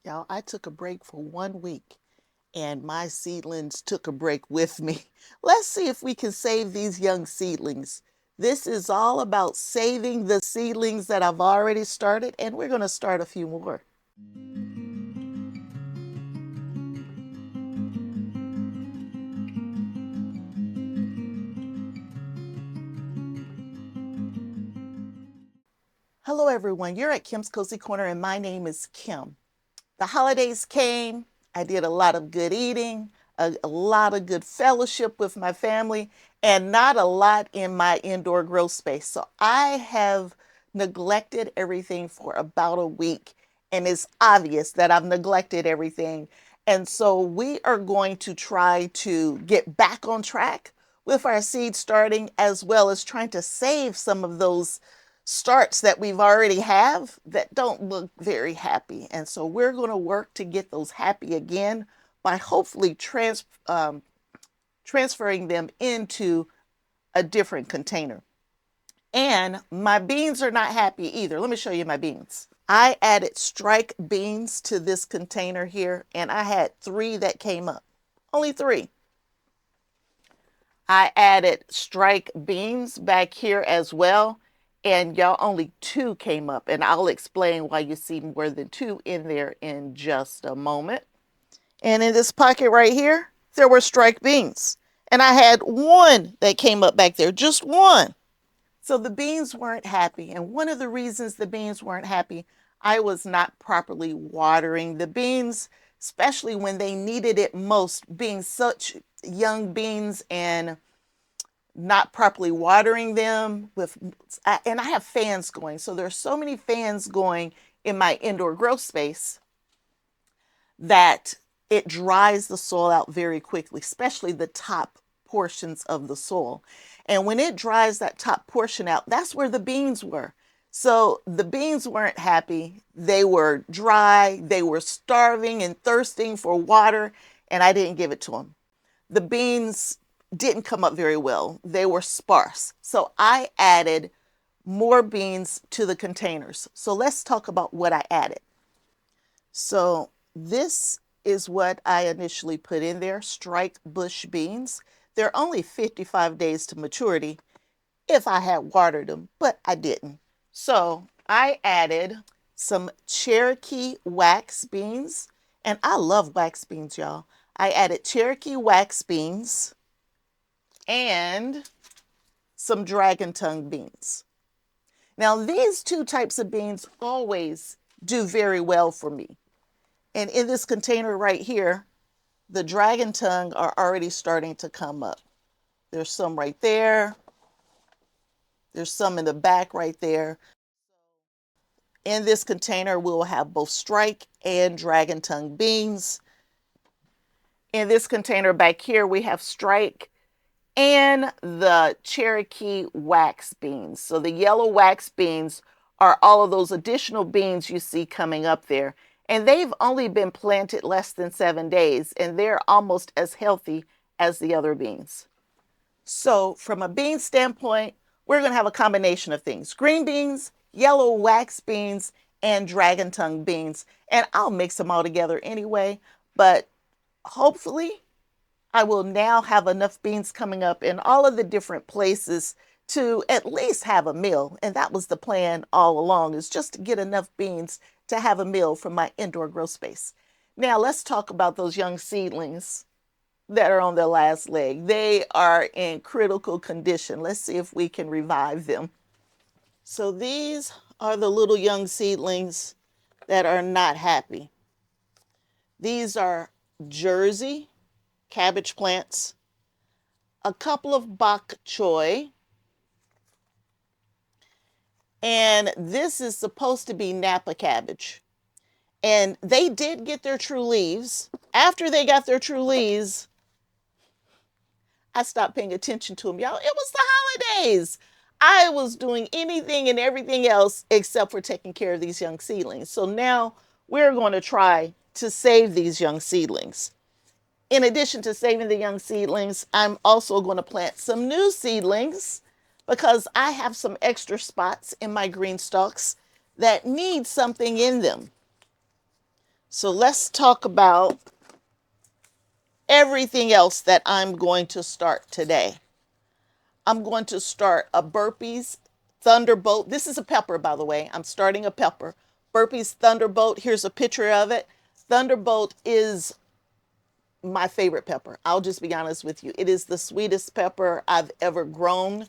Y'all, I took a break for 1 week and my seedlings took a break with me. Let's see if we can save these young seedlings. This is all about saving the seedlings that I've already started, and we're going to start a few more. Hello, everyone. You're at Kim's Cozy Corner, and my name is Kim. The holidays came. I did a lot of good eating, a lot of good fellowship with my family, and not a lot in my indoor grow space. So I have neglected everything for about a week, and it's obvious that I've neglected everything. And so we are going to try to get back on track with our seed starting, as well as trying to save some of those starts that we've already have that don't look very happy. And so we're going to work to get those happy again by hopefully transferring them into a different container. And my beans are not happy either. Let me show you my beans. I added strike beans to this container here, and I had 3 that came up. Only 3. I added strike beans back here as well, and y'all, only 2 came up, and I'll explain why you see more than 2 in there in just a moment. And in this pocket right here, there were strike beans, and I had 1 that came up back there, just 1. So the beans weren't happy, and one of the reasons the beans weren't happy, I was not properly watering the beans, especially when they needed it most, being such young beans and not properly watering them with, and I have fans going. So there's so many fans going in my indoor grow space that it dries the soil out very quickly, especially the top portions of the soil. And when it dries that top portion out, that's where the beans were. So the beans weren't happy. They were dry. They were starving and thirsting for water, and I didn't give it to them. The beans didn't come up very well. They were sparse. So I added more beans to the containers. So let's talk about what I added. So this is what I initially put in there, strike bush beans. They're only 55 days to maturity if I had watered them, but I didn't. So I added some Cherokee wax beans, and I love wax beans, y'all. I added Cherokee wax beans and some dragon tongue beans. Now, these 2 types of beans always do very well for me. And in this container right here, the dragon tongue are already starting to come up. There's some right there. There's some in the back right there. In this container, we'll have both strike and dragon tongue beans. In this container back here, we have strike and the Cherokee wax beans. So the yellow wax beans are all of those additional beans you see coming up there. And they've only been planted less than 7 days, and they're almost as healthy as the other beans. So from a bean standpoint, we're going to have a combination of things: green beans, yellow wax beans, and dragon tongue beans. And I'll mix them all together anyway, but hopefully I will now have enough beans coming up in all of the different places to at least have a meal. And that was the plan all along, is just to get enough beans to have a meal from my indoor grow space. Now let's talk about those young seedlings that are on their last leg. They are in critical condition. Let's see if we can revive them. So these are the little young seedlings that are not happy. These are Jersey cabbage plants, a couple of bok choy, and this is supposed to be Napa cabbage. And they did get their true leaves. After they got their true leaves, I stopped paying attention to them. Y'all, it was the holidays. I was doing anything and everything else except for taking care of these young seedlings. So now we're going to try to save these young seedlings. In addition to saving the young seedlings, I'm also going to plant some new seedlings because I have some extra spots in my green stalks that need something in them. So let's talk about everything else that I'm going to start today. I'm going to start a burpees thunderbolt. This is a pepper, by the way. I'm starting a pepper. Burpees thunderbolt. Here's a picture of it. Thunderbolt is my favorite pepper. I'll just be honest with you. It is the sweetest pepper I've ever grown.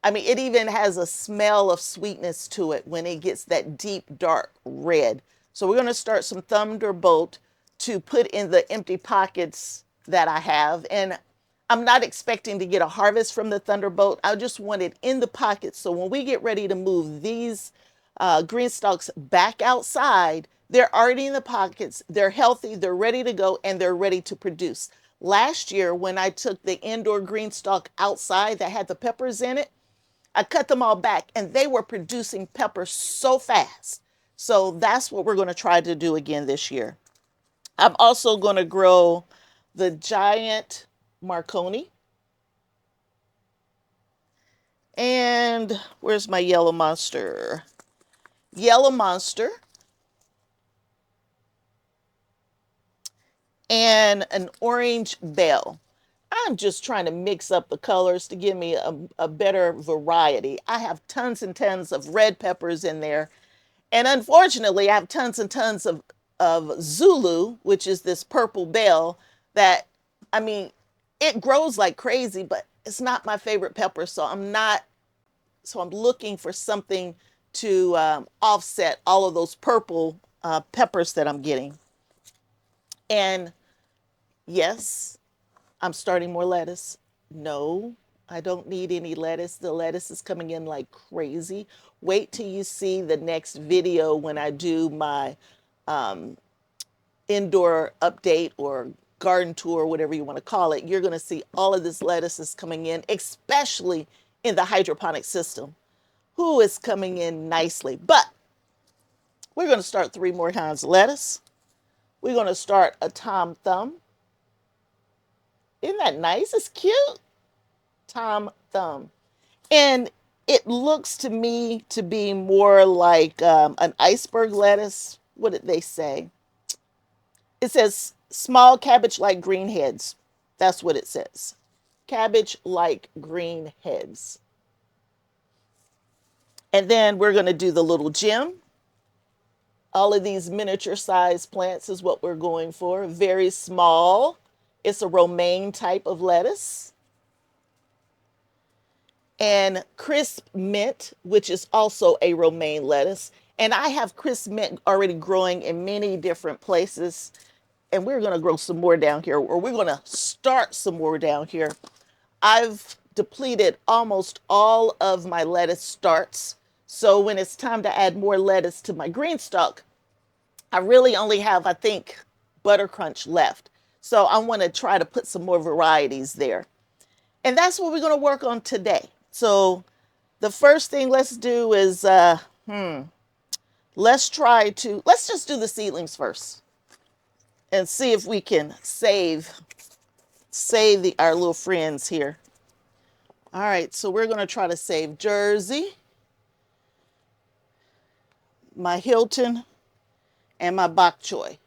I mean, it even has a smell of sweetness to it when it gets that deep, dark red. So we're going to start some Thunderbolt to put in the empty pockets that I have. And I'm not expecting to get a harvest from the Thunderbolt. I just want it in the pockets. So when we get ready to move these GreenStalks back outside, they're already in the pockets, they're healthy, they're ready to go, and they're ready to produce. Last year, when I took the indoor GreenStalk outside that had the peppers in it, I cut them all back and they were producing peppers so fast. So that's what we're going to try to do again this year. I'm also going to grow the giant Marconi. And where's my yellow monster? Yellow monster. And an orange bell. I'm just trying to mix up the colors to give me a better variety. I have tons and tons of red peppers in there. And unfortunately, I have tons and tons of Zulu, which is this purple bell that, I mean, it grows like crazy, but it's not my favorite pepper. So I'm looking for something to offset all of those purple peppers that I'm getting. And yes, I'm starting more lettuce. No, I don't need any lettuce. The lettuce is coming in like crazy. Wait till you see the next video when I do my indoor update or garden tour, whatever you want to call it. You're going to see all of this lettuce is coming in, especially in the hydroponic system. Who is coming in nicely. But we're going to start 3 more kinds of lettuce. We're going to start a Tom Thumb. Isn't that nice? It's cute. Tom Thumb. And it looks to me to be more like an iceberg lettuce. What did they say? It says small cabbage-like green heads. That's what it says. Cabbage-like green heads. And then we're going to do the little gem. All of these miniature size plants is what we're going for. Very small. It's a romaine type of lettuce. And crisp mint, which is also a romaine lettuce. And I have crisp mint already growing in many different places. And we're going to grow some more down here, or we're going to start some more down here. I've depleted almost all of my lettuce starts. So when it's time to add more lettuce to my GreenStalk, I really only have, I think, Butter Crunch left. So I want to try to put some more varieties there. And that's what we're going to work on today. So the first thing let's do is, let's just do the seedlings first and see if we can save our little friends here. All right, so we're going to try to save Jersey, my Hilton, and my bok choy.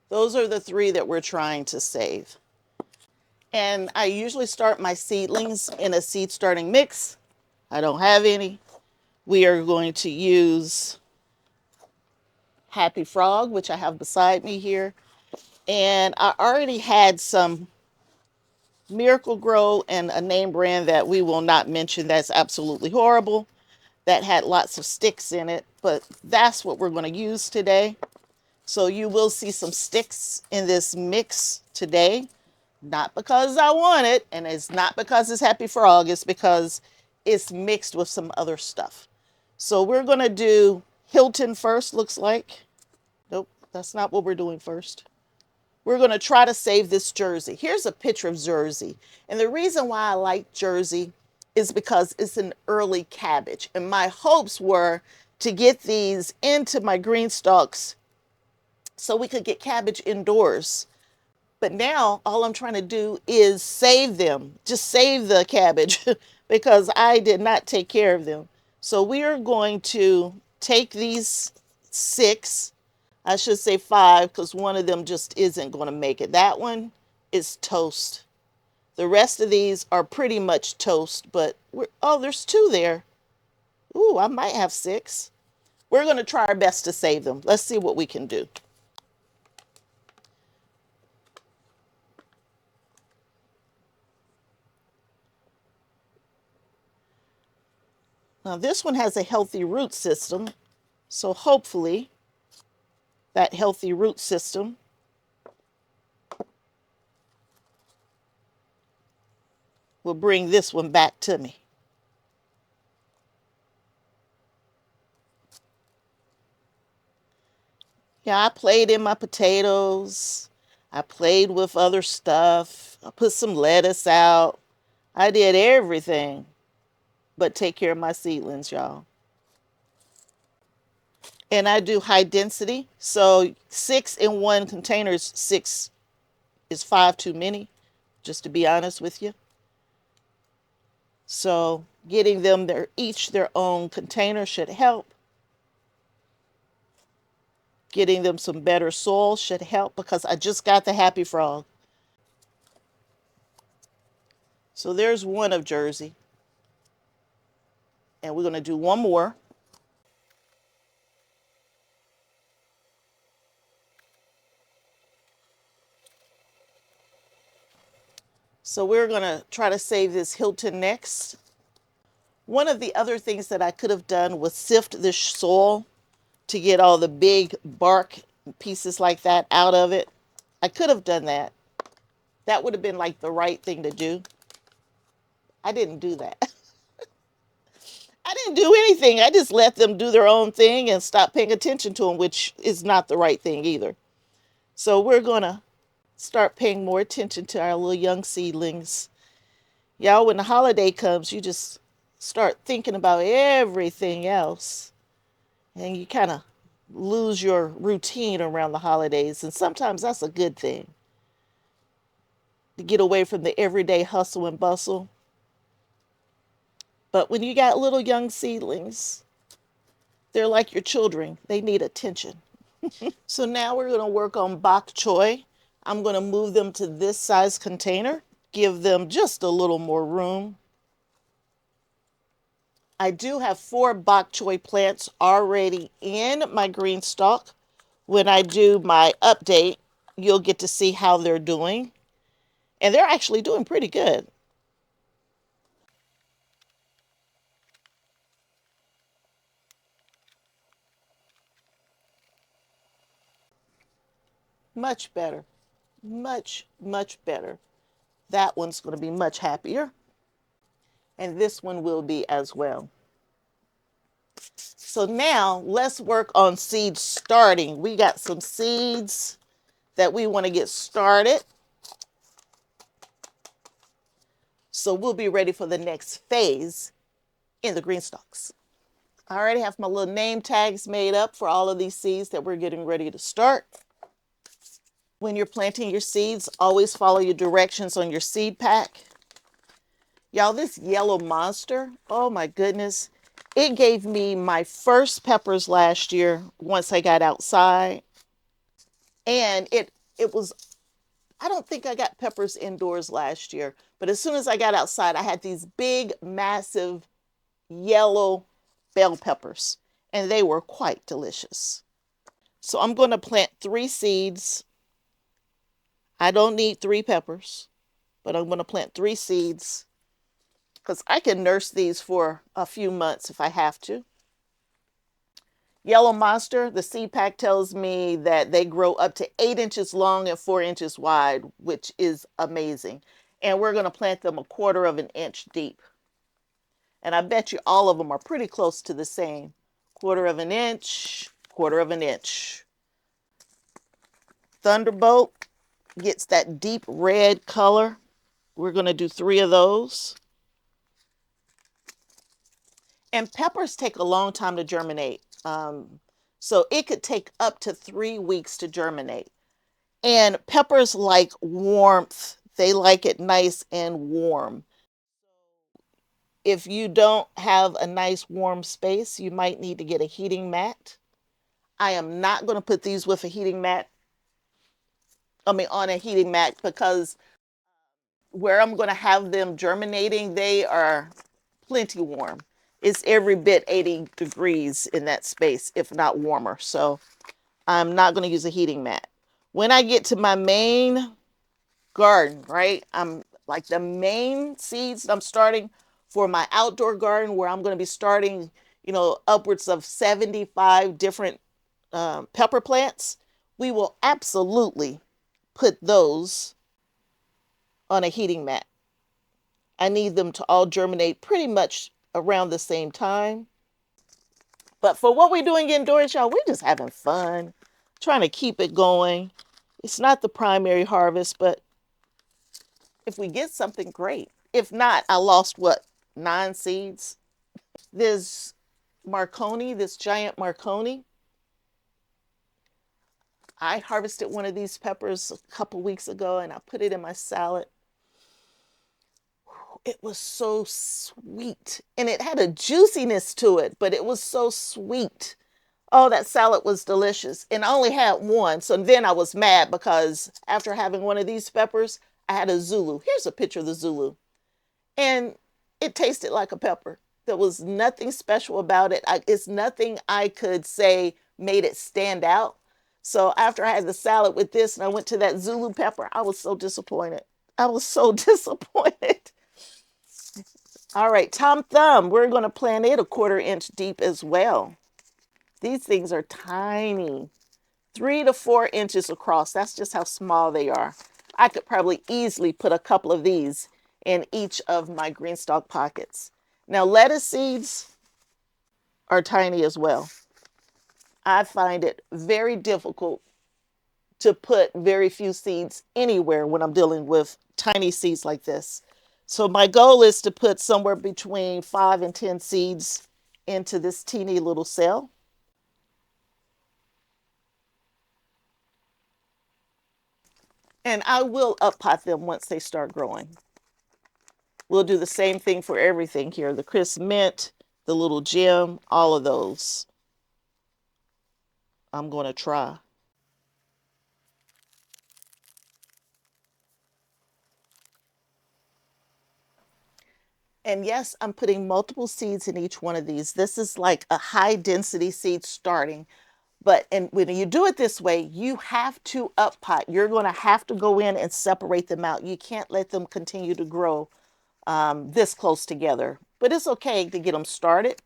Those are the 3 that we're trying to save. And I usually start my seedlings in a seed starting mix. I don't have any. We are going to use Happy Frog, which I have beside me here. And I already had some Miracle Grow and a name brand that we will not mention that's absolutely horrible, that had lots of sticks in it. But that's what we're going to use today. So you will see some sticks in this mix today. Not because I want it, and it's not because it's Happy Frog, it's because it's mixed with some other stuff. So we're going to do Hilton first, looks like. Nope, that's not what we're doing first. We're going to try to save this Jersey. Here's a picture of Jersey. And the reason why I like Jersey is because it's an early cabbage. And my hopes were to get these into my GreenStalks so we could get cabbage indoors. But now all I'm trying to do is save them. Just save the cabbage because I did not take care of them. So we are going to take these 6. I should say 5 because one of them just isn't going to make it. That one is toast. The rest of these are pretty much toast, but oh, there's 2 there. Ooh, I might have 6. We're going to try our best to save them. Let's see what we can do. Now this one has a healthy root system, so hopefully that healthy root system will bring this one back to me. Yeah, I played in my potatoes. I played with other stuff. I put some lettuce out. I did everything but take care of my seedlings, y'all. And I do high density. So 6 in one container is 6 is 5 too many, just to be honest with you. So getting them each their own container should help. Getting them some better soil should help because I just got the happy frog. So there's one of Jersey. And we're going to do one more. So we're going to try to save this Hilton next. One of the other things that I could have done was sift the soil to get all the big bark pieces like that out of it. I could have done that. That would have been like the right thing to do. I didn't do that. I didn't do anything. I just let them do their own thing and stop paying attention to them, which is not the right thing either. So we're going to start paying more attention to our little young seedlings. Y'all, when the holiday comes, you just start thinking about everything else. And you kind of lose your routine around the holidays. And sometimes that's a good thing. To get away from the everyday hustle and bustle. But when you got little young seedlings, they're like your children. They need attention. So now we're going to work on bok choy. I'm going to move them to this size container. Give them just a little more room. I do have 4 bok choy plants already in my GreenStalk. When I do my update, you'll get to see how they're doing. And they're actually doing pretty good. Much better. Much, much better. That one's going to be much happier. And this one will be as well. So now let's work on seed starting. We got some seeds that we want to get started. So we'll be ready for the next phase in the GreenStalks. I already have my little name tags made up for all of these seeds that we're getting ready to start. When you're planting your seeds, always follow your directions on your seed pack. Y'all, this yellow monster, oh my goodness, it gave me my first peppers last year once I got outside. And it was, I don't think I got peppers indoors last year, but as soon as I got outside, I had these big, massive yellow bell peppers, and they were quite delicious. So I'm going to plant 3 seeds. I don't need 3 peppers, but I'm going to plant 3 seeds because I can nurse these for a few months if I have to. Yellow Monster, the seed pack tells me that they grow up to 8 inches long and 4 inches wide, which is amazing. And we're going to plant them 1/4 of an inch deep. And I bet you all of them are pretty close to the same. 1/4 of an inch, 1/4 of an inch. Thunderbolt gets that deep red color. We're going to do 3 of those. And peppers take a long time to germinate. So it could take up to 3 weeks to germinate. And peppers like warmth. They like it nice and warm. If you don't have a nice warm space, you might need to get a heating mat. I am not going to put these with a heating mat. On a heating mat, because where I'm going to have them germinating, they are plenty warm. It's every bit 80 degrees in that space, if not warmer. So I'm not going to use a heating mat. When I get to my main garden, right, I'm like the main seeds I'm starting for my outdoor garden, where I'm going to be starting, upwards of 75 different pepper plants. We will absolutely put those on a heating mat. I need them to all germinate pretty much around the same time. But for what we're doing indoors, y'all, we're just having fun, trying to keep it going. It's not the primary harvest, but if we get something, great. If not, I lost what, 9 seeds? This Marconi, this giant Marconi, I harvested one of these peppers a couple weeks ago and I put it in my salad. It was so sweet and it had a juiciness to it, but it was so sweet. Oh, that salad was delicious. And I only had one. So then I was mad because after having one of these peppers, I had a Zulu. Here's a picture of the Zulu. And it tasted like a pepper. There was nothing special about it. It's nothing I could say made it stand out. So after I had the salad with this and I went to that Zulu pepper, I was so disappointed. I was so disappointed. All right, Tom Thumb, we're going to plant it 1/4 inch deep as well. These things are tiny, 3 to 4 inches across. That's just how small they are. I could probably easily put a couple of these in each of my GreenStalk pockets. Now, lettuce seeds are tiny as well. I find it very difficult to put very few seeds anywhere when I'm dealing with tiny seeds like this. So my goal is to put somewhere between 5 and 10 seeds into this teeny little cell. And I will up pot them once they start growing. We'll do the same thing for everything here. The crisp mint, the little gem, all of those. I'm going to try. And yes, I'm putting multiple seeds in each one of these. This is like a high density seed starting. And when you do it this way, you have to up pot. You're going to have to go in and separate them out. You can't let them continue to grow this close together. But it's okay to get them started.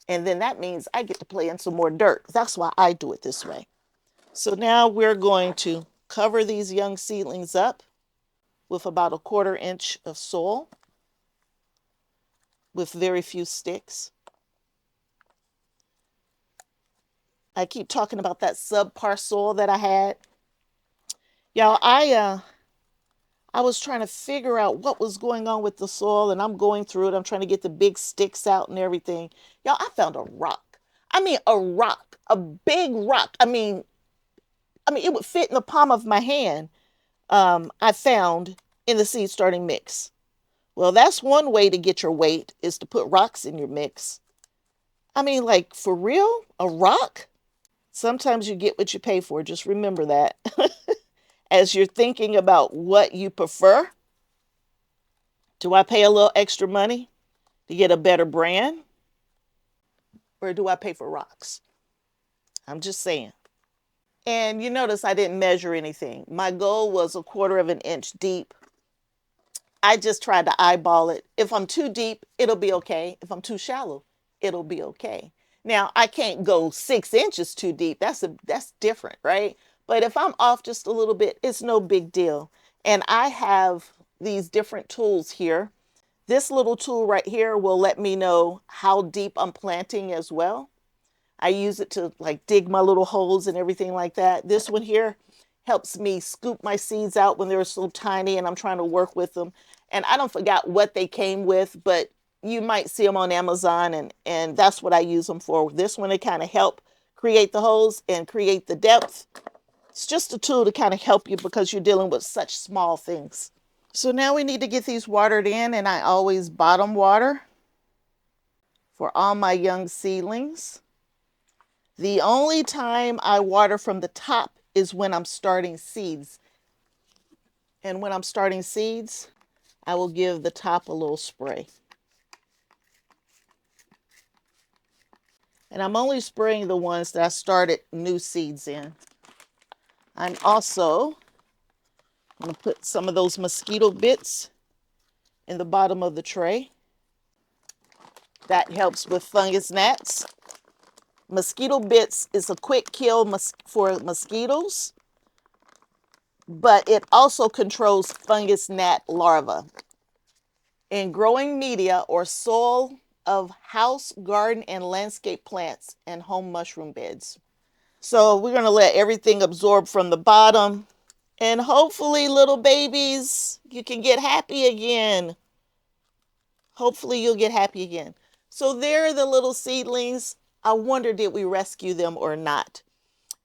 And then that means I get to play in some more dirt. That's why I do it this way. So now we're going to cover these young seedlings up with about 1/4 inch of soil with very few sticks. I keep talking about that subpar soil that I had. Y'all, I was trying to figure out what was going on with the soil, and I'm going through it. I'm trying to get the big sticks out and everything. Y'all, I found a rock. I mean, a rock, a big rock. It would fit in the palm of my hand. I found in the seed starting mix. Well, that's one way to get your weight, is to put rocks in your mix. Like, for real? A rock? Sometimes you get what you pay for. Just remember that. As you're thinking about what you prefer, do I pay a little extra money to get a better brand? Or do I pay for rocks? I'm just saying. And you notice I didn't measure anything. My goal was 1/4 of an inch deep. I just tried to eyeball it. If I'm too deep, it'll be okay. If I'm too shallow, it'll be okay. Now, I can't go 6 inches too deep. That's different, right? But if I'm off just a little bit, it's no big deal. And I have these different tools here. This little tool right here will let me know how deep I'm planting as well. I use it to like dig my little holes and everything like that. This one here helps me scoop my seeds out when they're so tiny and I'm trying to work with them. And I don't forget what they came with, but you might see them on Amazon, and that's what I use them for. This one, to kind of help create the holes and create the depth. It's just a tool to kind of help you because you're dealing with such small things. So now we need to get these watered in, and I always bottom water for all my young seedlings. The only time I water from the top is when I'm starting seeds. And when I'm starting seeds, I will give the top a little spray. And I'm only spraying the ones that I started new seeds in. I'm also going to put some of those mosquito bits in the bottom of the tray. That helps with fungus gnats. Mosquito bits is a quick kill for mosquitoes, but it also controls fungus gnat larvae. In growing media or soil of house, garden, and landscape plants and home mushroom beds. So we're going to let everything absorb from the bottom. And hopefully, little babies, you can get happy again. Hopefully you'll get happy again. So there are the little seedlings. I wonder, did we rescue them or not?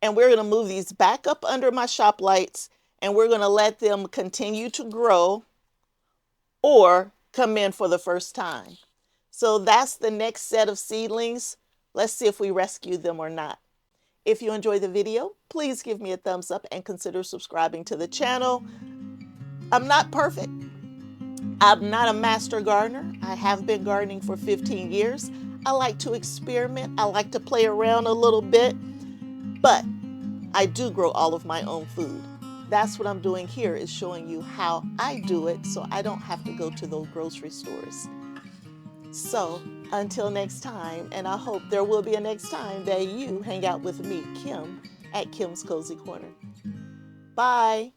And we're going to move these back up under my shop lights, and we're going to let them continue to grow or come in for the first time. So that's the next set of seedlings. Let's see if we rescue them or not. If you enjoyed the video, please give me a thumbs up and consider subscribing to the channel. I'm not perfect. I'm not a master gardener. I have been gardening for 15 years. I like to experiment. I like to play around a little bit, but I do grow all of my own food. That's what I'm doing here, is showing you how I do it so I don't have to go to those grocery stores. So until next time, and I hope there will be a next time that you hang out with me, Kim, at Kim's Cozy Corner. Bye.